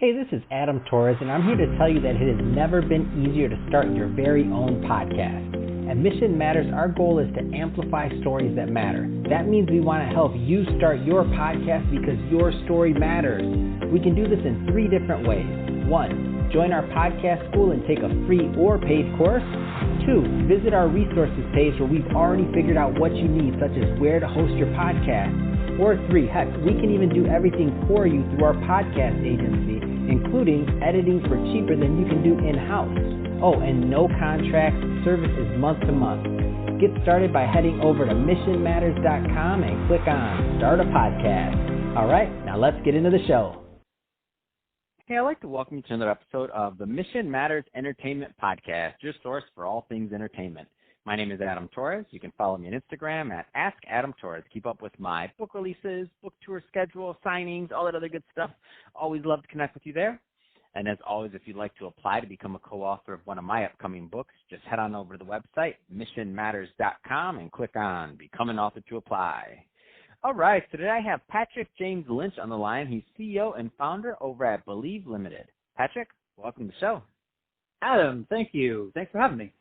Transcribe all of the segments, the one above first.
Hey, this is Adam Torres, and I'm here to tell you that it has never been easier to start your very own podcast. At Mission Matters, our goal is to amplify stories that matter. That means we want to help you start your podcast because your story matters. We can do this in 3 different ways. 1, join our podcast school and take a free or paid course. 2, visit our resources page where we've already figured out what you need, such as where to host your podcast. Or 3, heck, we can even do everything for you through our podcast agency, including editing for cheaper than you can do in-house. Oh, and no contracts, service is month to month. Get started by heading over to missionmatters.com and click on Start a Podcast. All right, now let's get into the show. Hey, I'd like to welcome you to another episode of the Mission Matters Entertainment Podcast, your source for all things entertainment. My name is Adam Torres. You can follow me on Instagram at AskAdamTorres. Keep up with my book releases, book tour schedule, signings, all that other good stuff. Always love to connect with you there. And as always, if you'd like to apply to become a co-author of one of my upcoming books, just head on over to the website, missionmatters.com, and click on Become an Author to apply. All right, so today I have Patrick James Lynch on the line. He's CEO and founder over at Believe Limited. Patrick, welcome to the show. Adam, thank you. Thanks for having me.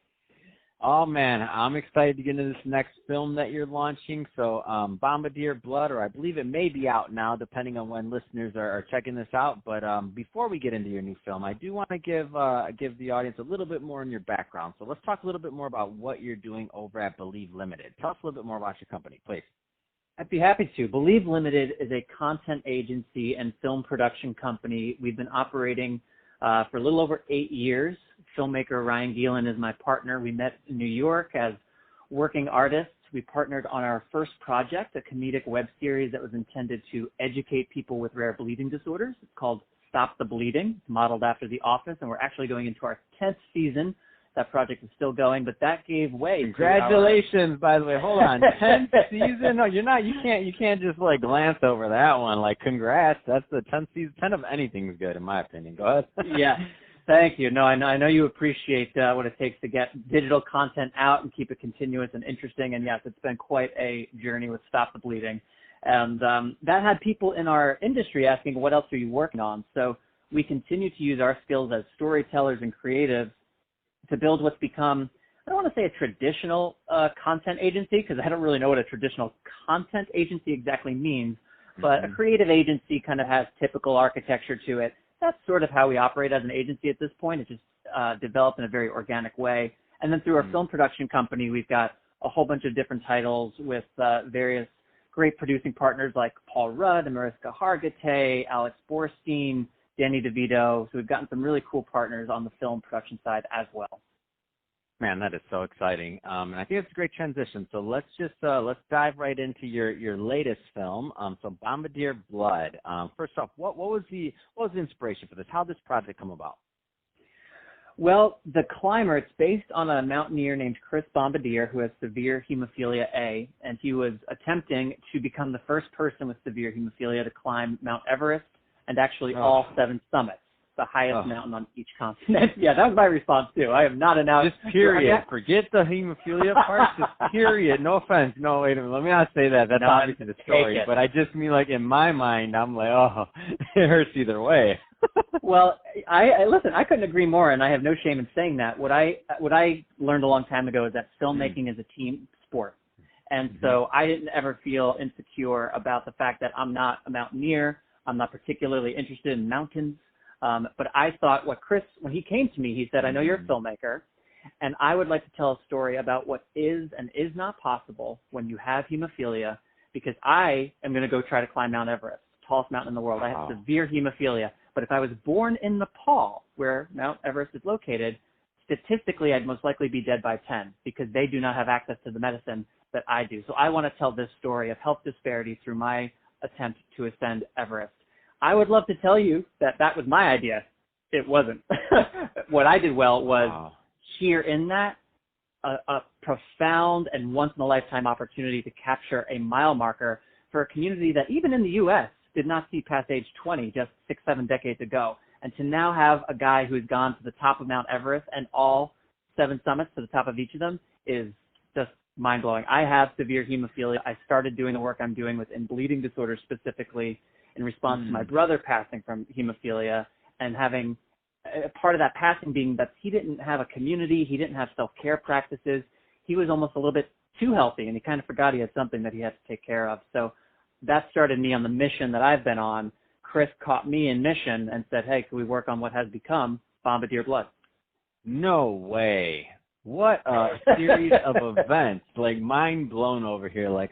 Oh, man, I'm excited to get into this next film that you're launching. So Bombardier Blood, or I believe it may be out now, depending on when listeners are checking this out. But before we get into your new film, I do want to give the audience a little bit more on your background. So let's talk a little bit more about what you're doing over at Believe Limited. Tell us a little bit more about your company, please. I'd be happy to. Believe Limited is a content agency and film production company. We've been operating for a little over 8 years. Filmmaker Ryan Gielen is my partner. We met in New York as working artists. We partnered on our first project, a comedic web series that was intended to educate people with rare bleeding disorders. It's called Stop the Bleeding. It's modeled after The Office, and we're actually going into our 10th season. That project is still going, but that gave way. Congratulations, by the way. Hold on, 10th season? No, you're not. You can't just like glance over that one. Like, congrats. That's the 10th season. 10 of anything is good, in my opinion. Go ahead. Yeah. Thank you. No, I know you appreciate what it takes to get digital content out and keep it continuous and interesting. And yes, it's been quite a journey with Stop the Bleeding. And that had people in our industry asking, what else are you working on? So we continue to use our skills as storytellers and creatives to build what's become, I don't want to say a traditional content agency, because I don't really know what a traditional content agency exactly means, but a creative agency kind of has typical architecture to it. That's sort of how we operate as an agency at this point. It just developed in a very organic way. And then through our film production company, we've got a whole bunch of different titles with various great producing partners like Paul Rudd, Mariska Hargitay, Alex Borstein, Danny DeVito. So we've gotten some really cool partners on the film production side as well. Man, that is so exciting, and I think it's a great transition. So let's dive right into your latest film. So Bombardier Blood. First off, what was the inspiration for this? How did this project come about? Well, the climber, it's based on a mountaineer named Chris Bombardier who has severe hemophilia A, and he was attempting to become the first person with severe hemophilia to climb Mount Everest and actually all 7 summits. The highest mountain on each continent. Yeah, that was my response too. I am not an out. Just period. Forget the hemophilia part. Just period. No offense. No, wait a minute. Let me not say that. That's obviously the story. But I just mean, like, in my mind, I'm like, oh, it hurts either way. Well, I listen. I couldn't agree more, and I have no shame in saying that. What I learned a long time ago is that filmmaking is a team sport, and so I didn't ever feel insecure about the fact that I'm not a mountaineer. I'm not particularly interested in mountains. But I thought when he came to me, he said, I know you're a filmmaker, and I would like to tell a story about what is and is not possible when you have hemophilia, because I am going to go try to climb Mount Everest, the tallest mountain in the world. I have severe hemophilia. But if I was born in Nepal, where Mount Everest is located, statistically, I'd most likely be dead by 10 because they do not have access to the medicine that I do. So I want to tell this story of health disparity through my attempt to ascend Everest. I would love to tell you that was my idea. It wasn't. What I did well was hear in that a profound and once-in-a-lifetime opportunity to capture a mile marker for a community that even in the U.S. did not see past age 20 just 6-7 decades ago. And to now have a guy who's gone to the top of Mount Everest and all 7 summits to the top of each of them is just mind-blowing. I have severe hemophilia. I started doing the work I'm doing within bleeding disorders specifically in response to my brother passing from hemophilia. and having part of that passing being that he didn't have a community, he didn't have self-care practices, he was almost a little bit too healthy, and he kind of forgot he had something that he had to take care of. So that started me on the mission that I've been on. Chris caught me in mission and said, hey, can we work on what has become Bombardier Blood? No way. What a series of events, like mind blown over here. Like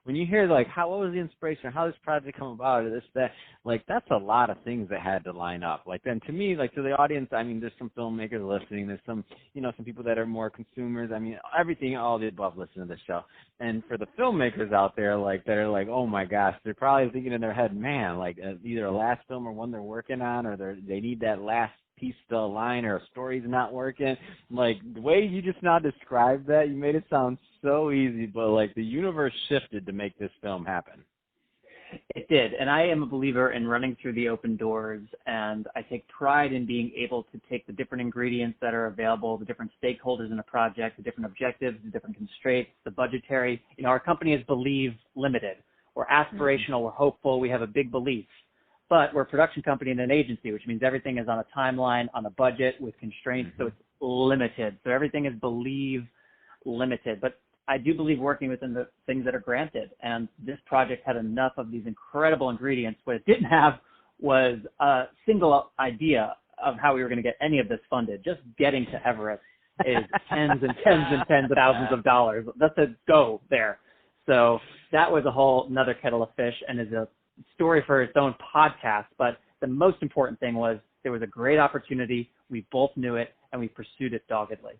when you hear like what was the inspiration, how this project come about, or this, that, like that's a lot of things that had to line up. Like then to me, like to the audience, I mean, there's some filmmakers listening, there's some, some people that are more consumers. I mean, everything, all the above listen to this show. And for the filmmakers out there, like that are like, oh my gosh, they're probably thinking in their head, man, like either a last film or one they're working on, or they need that last piece to align, or a story's not working. Like the way you just now described that, you made it sound so easy, but like the universe shifted to make this film happen. It did, and I am a believer in running through the open doors, and I take pride in being able to take the different ingredients that are available, the different stakeholders in a project, the different objectives, the different constraints, the budgetary. Our company is Believe Limited. We're aspirational, we're hopeful, we have a big belief. But we're a production company and an agency, which means everything is on a timeline, on a budget, with constraints, so it's limited. So everything is Believe Limited. But I do believe working within the things that are granted. And this project had enough of these incredible ingredients. What it didn't have was a single idea of how we were going to get any of this funded. Just getting to Everest is tens and tens and tens of thousands of dollars. That's a go there. So that was a whole another kettle of fish, and is a story for its own podcast. But the most important thing was there was a great opportunity. We both knew it, and we pursued it doggedly.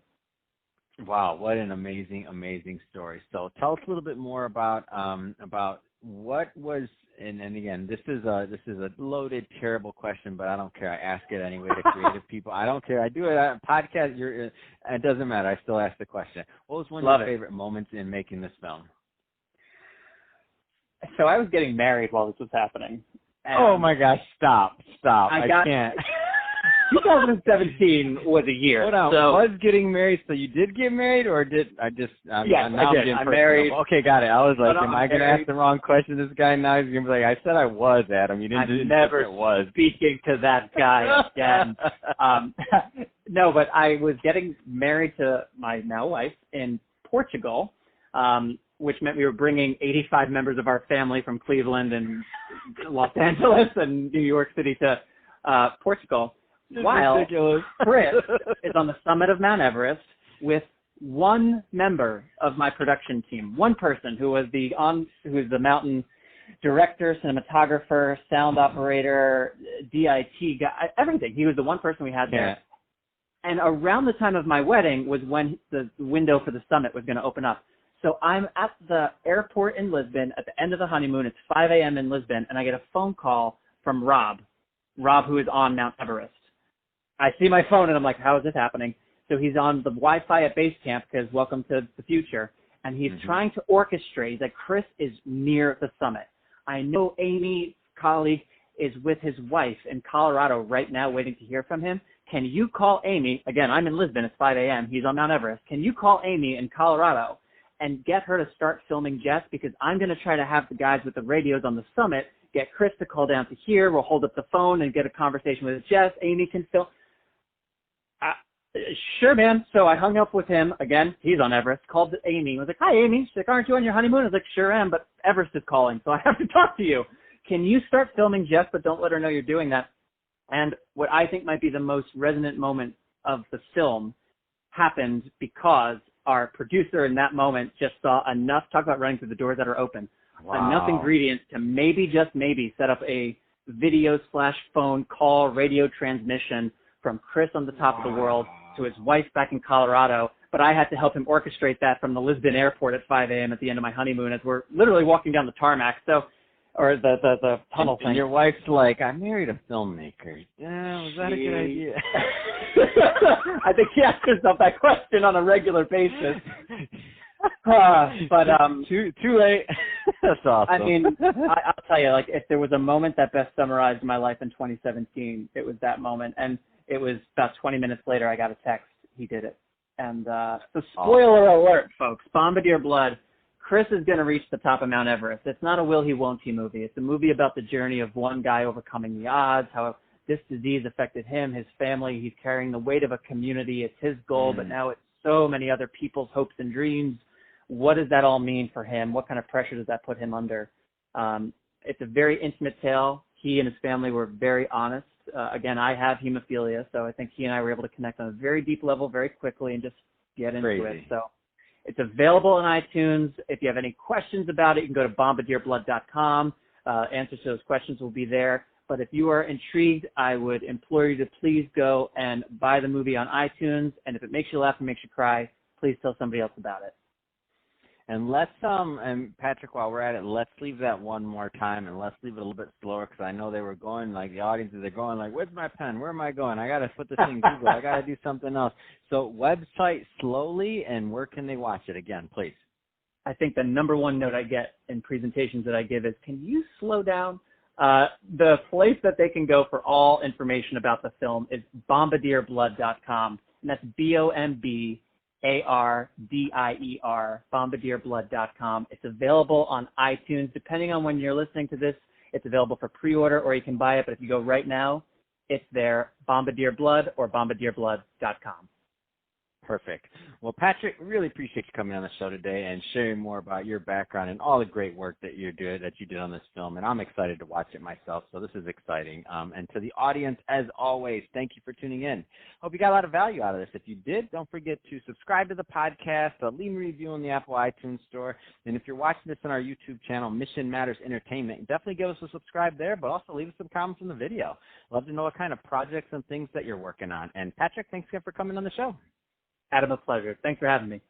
Wow, what an amazing, amazing story. So tell us a little bit more about what was, and again, this is a loaded, terrible question, but I don't care. I ask it anyway to creative people. I don't care. I do it on podcast. It doesn't matter. I still ask the question. What was one of your favorite moments in making this film? So I was getting married while this was happening. Oh my gosh! Stop! I can't. 2017 was a year. Hold on. So, was getting married? So you did get married, or did I just? Yes, I did. I'm married. Okay, got it. I was like, am I going to ask the wrong question? This guy now he's going to be like, I said I was, Adam. You didn't. I'm never speaking to that guy again. No, but I was getting married to my now wife in Portugal, which meant we were bringing 85 members of our family from Cleveland and Los Angeles and New York City to Portugal. While ridiculous. Chris is on the summit of Mount Everest with one member of my production team, one person who was the mountain director, cinematographer, sound operator, DIT guy, everything. He was the one person we had there. And around the time of my wedding was when the window for the summit was going to open up. So I'm at the airport in Lisbon at the end of the honeymoon. It's 5 a.m. in Lisbon, and I get a phone call from Rob, who is on Mount Everest. I see my phone, and I'm like, how is this happening? So he's on the Wi-Fi at base camp because welcome to the future. And he's trying to orchestrate. He's like, Chris is near the summit. I know Amy, colleague, is with his wife in Colorado right now waiting to hear from him. Can you call Amy? Again, I'm in Lisbon. It's 5 a.m. He's on Mount Everest. Can you call Amy in Colorado and get her to start filming Jess? Because I'm going to try to have the guys with the radios on the summit get Chris to call down to here. We'll hold up the phone and get a conversation with Jess. Amy can film. Sure, man. So I hung up with him. Again, he's on Everest. Called Amy. I was like, hi, Amy. She's like, aren't you on your honeymoon? I was like, sure am, but Everest is calling, so I have to talk to you. Can you start filming Jess, but don't let her know you're doing that? And what I think might be the most resonant moment of the film happened because our producer in that moment just saw enough, talk about running through the doors that are open, enough ingredients to maybe, just maybe, set up a video/phone call, radio transmission from Chris on the top of the world to his wife back in Colorado. But I had to help him orchestrate that from the Lisbon airport at 5 a.m. at the end of my honeymoon as we're literally walking down the tarmac. So, or the tunnel thing. And your wife's like, I married a filmmaker. Yeah, was that a good idea? I think she asks herself that question on a regular basis. But too late. That's awesome. I mean, I'll tell you, like, if there was a moment that best summarized my life in 2017, it was that moment. And it was about 20 minutes later, I got a text. He did it. And so spoiler alert, folks, Bombardier Blood, Chris is going to reach the top of Mount Everest. It's not a will he, won't he movie. It's a movie about the journey of one guy overcoming the odds, how this disease affected him, his family. He's carrying the weight of a community. It's his goal, but now it's so many other people's hopes and dreams. What does that all mean for him? What kind of pressure does that put him under? It's a very intimate tale. He and his family were very honest. Again, I have hemophilia, so I think he and I were able to connect on a very deep level very quickly and just get into it. So it's available on iTunes. If you have any questions about it, you can go to bombardierblood.com. Answers to those questions will be there. But if you are intrigued, I would implore you to please go and buy the movie on iTunes. And if it makes you laugh and makes you cry, please tell somebody else about it. And let's, and Patrick, while we're at it, let's leave that one more time, and let's leave it a little bit slower, because I know they were going, like, the audiences are going, like, where's my pen? Where am I going? I got to put this in Google. I got to do something else. So website slowly, and where can they watch it? Again, please. I think the number one note I get in presentations that I give is, can you slow down? The place that they can go for all information about the film is bombardierblood.com, and that's BOMBARDIER, bombardierblood.com. It's available on iTunes. Depending on when you're listening to this, it's available for pre-order, or you can buy it. But if you go right now, it's there, Bombardier Blood or bombardierblood.com. Perfect. Well, Patrick, really appreciate you coming on the show today and sharing more about your background and all the great work that you did on this film. And I'm excited to watch it myself, so this is exciting. And to the audience, as always, thank you for tuning in. Hope you got a lot of value out of this. If you did, don't forget to subscribe to the podcast, leave a review on the Apple iTunes Store. And if you're watching this on our YouTube channel, Mission Matters Entertainment, definitely give us a subscribe there, but also leave us some comments in the video. Love to know what kind of projects and things that you're working on. And Patrick, thanks again for coming on the show. Adam, a pleasure. Thanks for having me.